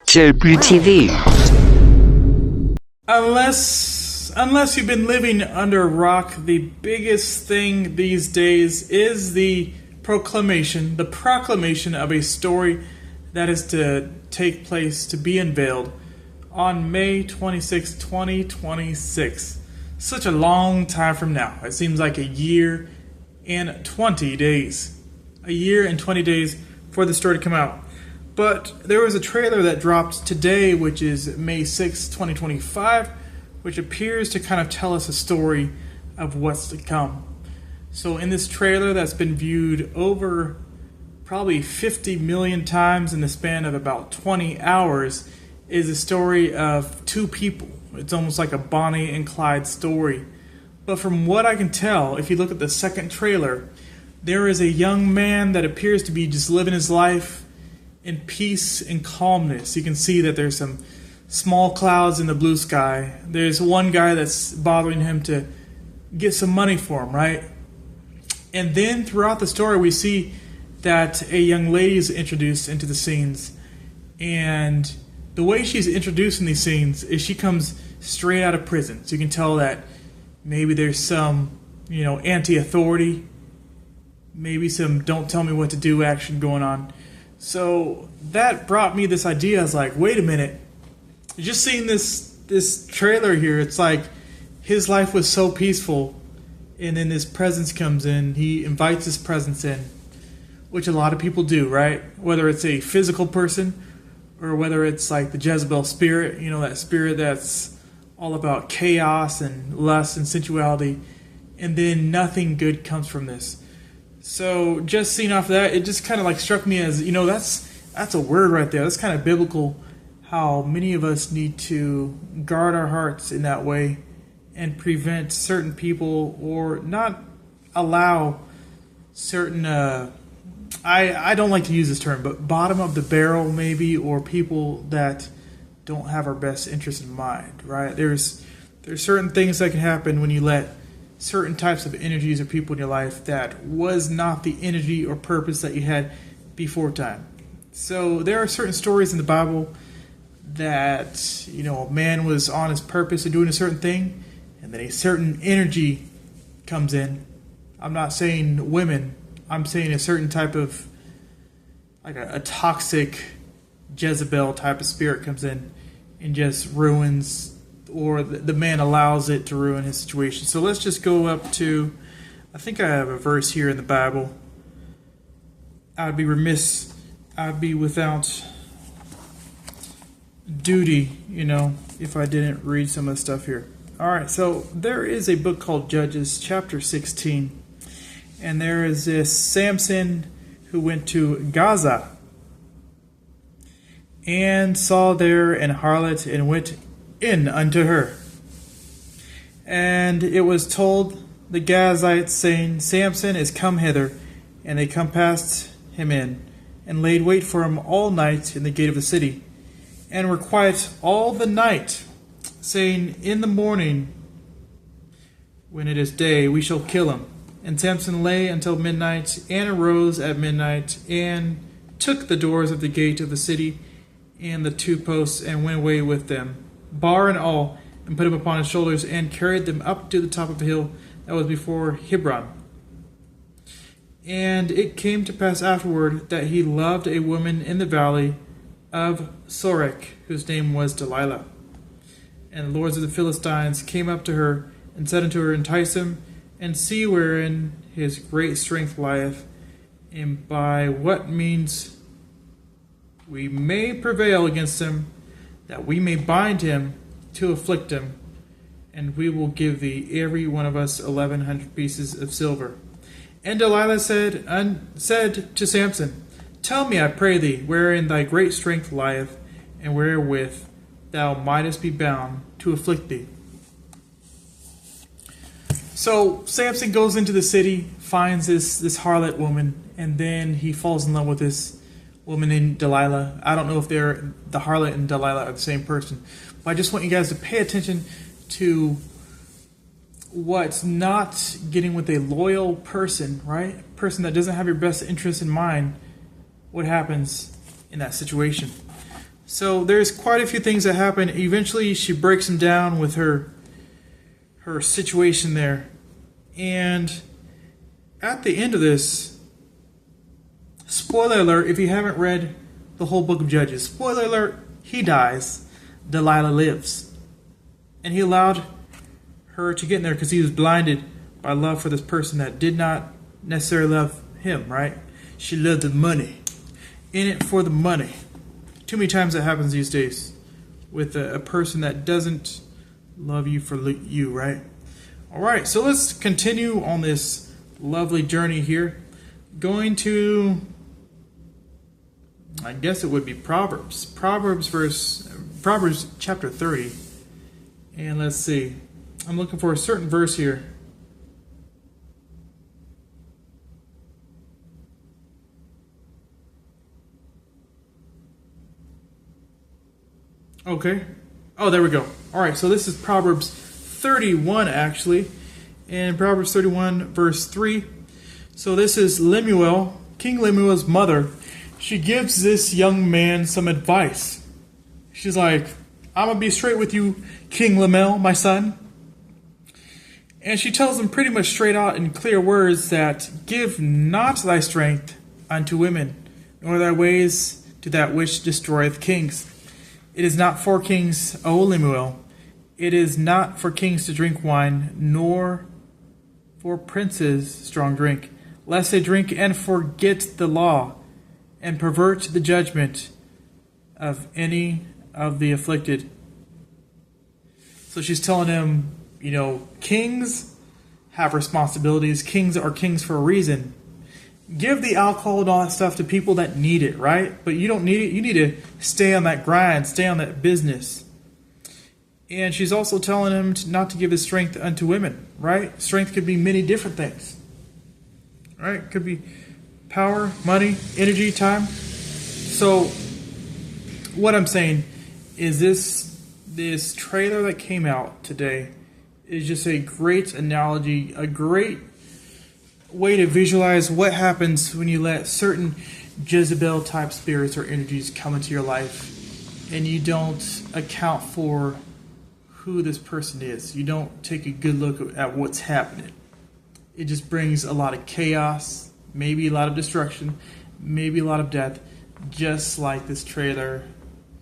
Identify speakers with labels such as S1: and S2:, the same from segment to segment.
S1: TV.
S2: Unless you've been living under a rock, the biggest thing these days is the proclamation of a story that is to take place, to be unveiled on May 26, 2026. Such a long time from now. It seems like a year and 20 days. A year and 20 days for the story to come out. But there was a trailer that dropped today, which is May 6, 2025, which appears to kind of tell us a story of what's to come. So in this trailer that's been viewed over probably 50 million times in the span of about 20 hours is a story of two people. It's almost like a Bonnie and Clyde story. But from what I can tell, if you look at the second trailer, there is a young man that appears to be just living his life in peace and calmness. You can see that there's some small clouds in the blue sky. There's one guy that's bothering him to get some money for him, right? And then throughout the story, we see that a young lady is introduced into the scenes. And the way she's introduced in these scenes is she comes straight out of prison. So you can tell that maybe there's some, anti-authority, maybe some don't tell me what to do action going on. So that brought me this idea. I was like, wait a minute. Just seeing this trailer here, it's like his life was so peaceful, and then this presence comes in. He invites his presence in, which a lot of people do, right? Whether it's a physical person or whether it's like the Jezebel spirit, that spirit that's all about chaos and lust and sensuality, and then nothing good comes from this. So just seeing off that, it just kind of like struck me as, that's a word right there. That's kind of biblical, how many of us need to guard our hearts in that way and prevent certain people or not allow certain, I don't like to use this term, but bottom of the barrel maybe, or people that don't have our best interest in mind, right? There's certain things that can happen when you let certain types of energies or people in your life that was not the energy or purpose that you had before time. So there are certain stories in the Bible that, a man was on his purpose of doing a certain thing, and then a certain energy comes in. I'm not saying women. I'm saying a certain type of, like a toxic Jezebel type of spirit comes in and just ruins, or the man allows it to ruin his situation. So let's just go up to, I think I have a verse here in the Bible. I'd be without duty, if I didn't read some of the stuff here. All right, so there is a book called Judges, chapter 16. And there is this Samson who went to Gaza and saw there an harlot and went in unto her. And it was told the Gazites, saying, Samson is come hither. And they compassed him in, and laid wait for him all night in the gate of the city, and were quiet all the night, saying, in the morning, when it is day, we shall kill him. And Samson lay until midnight, and arose at midnight, and took the doors of the gate of the city, and the two posts, and went away with them, bar and all, and put them upon his shoulders, and carried them up to the top of a hill that was before Hebron. And it came to pass afterward that he loved a woman in the valley of Sorek, whose name was Delilah. And the lords of the Philistines came up to her, and said unto her, entice him, and see wherein his great strength lieth, and by what means we may prevail against him, that we may bind him to afflict him, and we will give thee every one of us 1,100 pieces of silver. And Delilah said to Samson, tell me, I pray thee, wherein thy great strength lieth, and wherewith thou mightest be bound to afflict thee. So Samson goes into the city, finds this harlot woman, and then he falls in love with this woman named Delilah. I don't know if the harlot and Delilah are the same person, but I just want you guys to pay attention to what's not getting with a loyal person, right? A person that doesn't have your best interest in mind, what happens in that situation. So there's quite a few things that happen. Eventually she breaks him down with her situation there. And at the end of this, spoiler alert, if you haven't read the whole book of Judges, spoiler alert, he dies. Delilah lives. And he allowed her to get in there because he was blinded by love for this person that did not necessarily love him, right? She loved the money. In it for the money. Too many times that happens these days with a person that doesn't love you for you, right? All right, so let's continue on this lovely journey here. Going to, I guess it would be Proverbs. Proverbs chapter 30. And let's see. I'm looking for a certain verse here. Okay. Oh, there we go. All right, so this is Proverbs 31, actually. And Proverbs 31, verse 3. So this is Lemuel, King Lemuel's mother. She gives this young man some advice. She's like, I'm going to be straight with you, King Lemuel, my son. And she tells him pretty much straight out in clear words that give not thy strength unto women, nor thy ways to that which destroyeth kings. It is not for kings, O Lemuel. It is not for kings to drink wine, nor for princes strong drink, lest they drink and forget the law, and pervert the judgment of any of the afflicted. So she's telling him, you know, kings have responsibilities. Kings are kings for a reason. Give the alcohol and all that stuff to people that need it, right? But you don't need it. You need to stay on that grind, stay on that business. And she's also telling him not to give his strength unto women, right? Strength could be many different things, right? It could be power, money, energy, time. So what I'm saying is this trailer that came out today is just a great analogy, a great way to visualize what happens when you let certain Jezebel type spirits or energies come into your life and you don't account for who this person is. You don't take a good look at what's happening. It just brings a lot of chaos, maybe a lot of destruction, maybe a lot of death, just like this trailer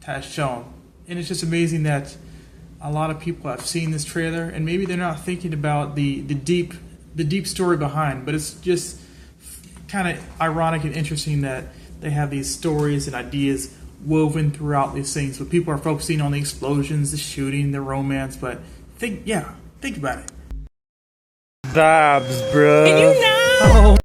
S2: has shown. And it's just amazing that a lot of people have seen this trailer and maybe they're not thinking about the deep story behind, but it's just kind of ironic and interesting that they have these stories and ideas woven throughout these things. But people are focusing on the explosions, the shooting, the romance, but think about it. Babs, bro. And you know.